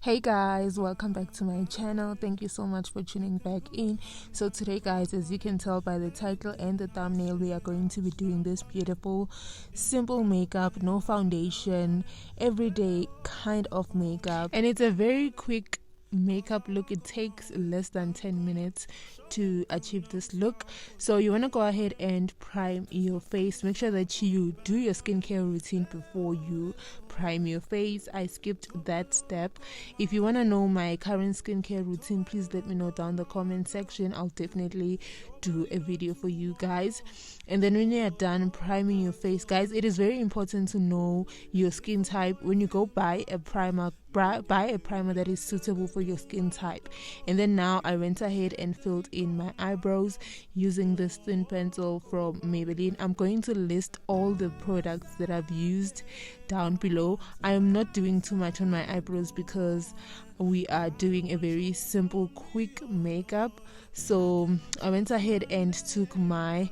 Hey guys, welcome back to my channel. Thank you so much for tuning back in. So today guys, as you can tell by the title and the thumbnail, we are going to be doing this beautiful simple makeup, no foundation, everyday kind of makeup, and it's a very quick makeup look. It takes less than 10 minutes to achieve this look. So you want to go ahead and prime your face. Make sure that you do your skincare routine before you prime your face. I skipped that step. If you want to know my current skincare routine, please let me know down the comment section. I'll definitely do a video for you guys. And then when you're done priming your face, guys, it is very important to know your skin type. When you go buy a primer that is suitable for your skin type. And then now I went ahead and filled in my eyebrows using this thin pencil from Maybelline. I'm going to list all the products that I've used down below. I am not doing too much on my eyebrows because we are doing a very simple quick makeup. So I went ahead and took my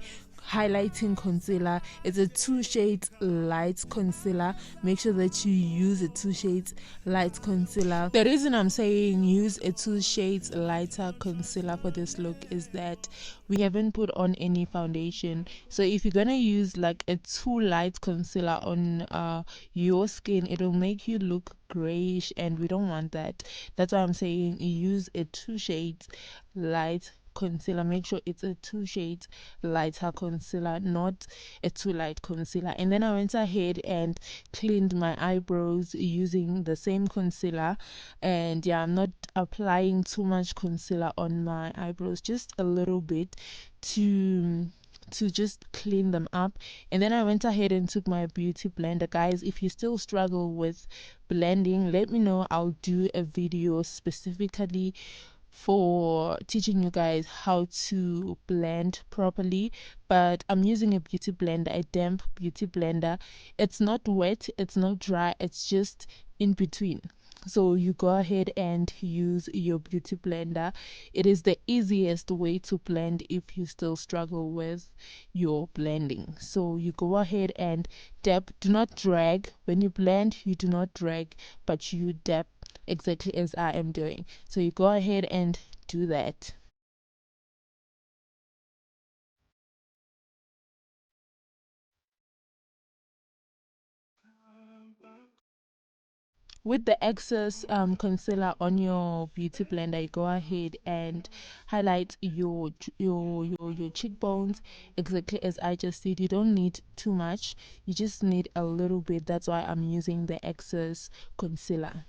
highlighting concealer. It's a 2 shades light concealer. Make sure that you use a 2 shades light concealer. The reason I'm saying use a 2 shades lighter concealer for this look is that we haven't put on any foundation. So if you're gonna use like a too light concealer on your skin, it'll make you look grayish, and we don't want that. That's why I'm saying use a 2 shades light concealer. Make sure it's a 2 shades lighter concealer, not a too light concealer. And then I went ahead and cleaned my eyebrows using the same concealer. And yeah, I'm not applying too much concealer on my eyebrows, just a little bit to just clean them up. And then I went ahead and took my beauty blender. Guys, if you still struggle with blending, let me know. I'll do a video specifically for teaching you guys how to blend properly. But I'm using a beauty blender, a damp beauty blender. It's not wet, it's not dry, it's just in between. So you go ahead and use your beauty blender. It is the easiest way to blend if you still struggle with your blending. So you go ahead and dab. Do not drag. When you blend, you do not drag, but you dab exactly as I am doing. So you go ahead and do that. With the excess concealer on your beauty blender, you go ahead and highlight your cheekbones exactly as I just did. You don't need too much, you just need a little bit. That's why I'm using the excess concealer.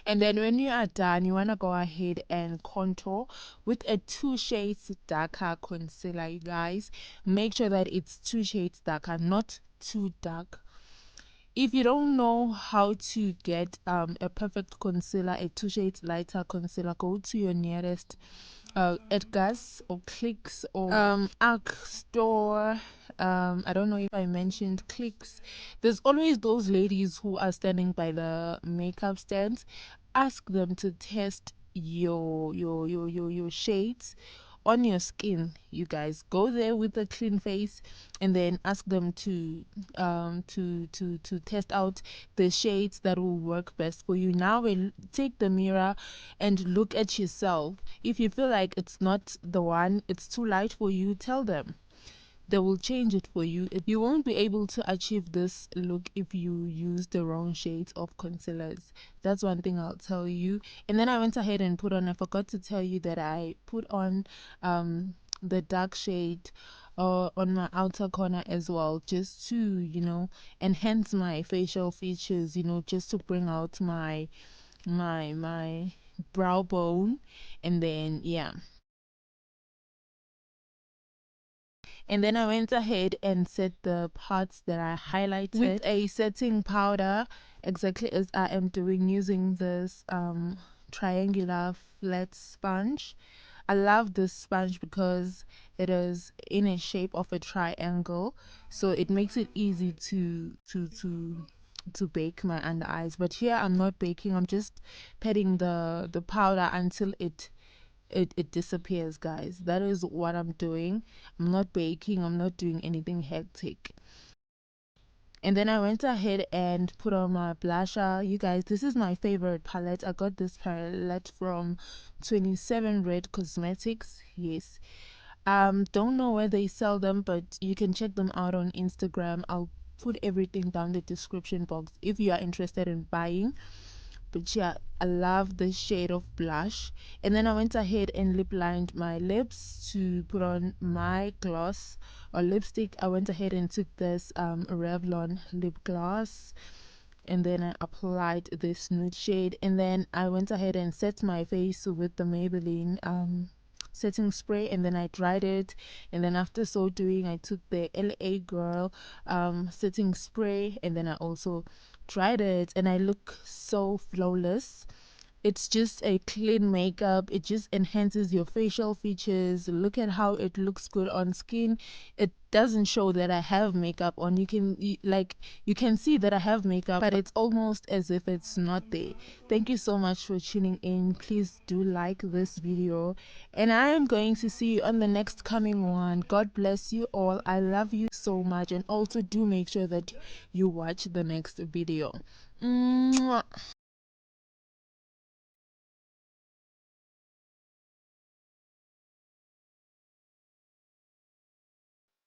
And then when you are done, you want to go ahead and contour with a 2 shades darker concealer. You guys, make sure that it's 2 shades darker, not too dark. If you don't know how to get a perfect concealer, a 2 shades lighter concealer, go to your nearest Edgar's or Clicks or Arc store. I don't know if I mentioned Clicks. There's always those ladies who are standing by the makeup stands. Ask them to test your shades on your skin. You guys go there with a clean face and then ask them to test out the shades that will work best for you. Now when take the mirror and look at yourself. If you feel like it's not the one, it's too light for you, tell them. They will change it for you. You won't be able to achieve this look if you use the wrong shades of concealers. That's one thing I'll tell you. And then I went ahead and put on, I forgot to tell you that I put on the dark shade on my outer corner as well, just to, enhance my facial features, just to bring out my brow bone, and then yeah. And then I went ahead and set the parts that I highlighted with a setting powder, exactly as I am doing, using this triangular flat sponge. I love this sponge because it is in a shape of a triangle, so it makes it easy to bake my under eyes. But here I'm not baking, I'm just patting the powder until it disappears, guys. That is what I'm doing. I'm not baking, I'm not doing anything hectic. And then I went ahead and put on my blusher. You guys, this is my favorite palette. I got this palette from 27 Red Cosmetics. Yes, don't know where they sell them, but you can check them out on Instagram. I'll put everything down the description box if you are interested in buying. But yeah, I love this shade of blush. And then I went ahead and lip lined my lips to put on my gloss or lipstick. I went ahead and took this Revlon lip gloss, and then I applied this nude shade, and then I went ahead and set my face with the Maybelline setting spray, and then I dried it. And then after so doing, I took the LA Girl setting spray, and then I also dried it, and I look so flawless. It's just a clean makeup. It just enhances your facial features. Look at how it looks good on skin. It doesn't show that I have makeup on. You can see that I have makeup, but it's almost as if it's not there. Thank you so much for tuning in. Please do like this video, and I am going to see you on the next coming one. God bless you all. I love you so much, and also do make sure that you watch the next video. Mwah.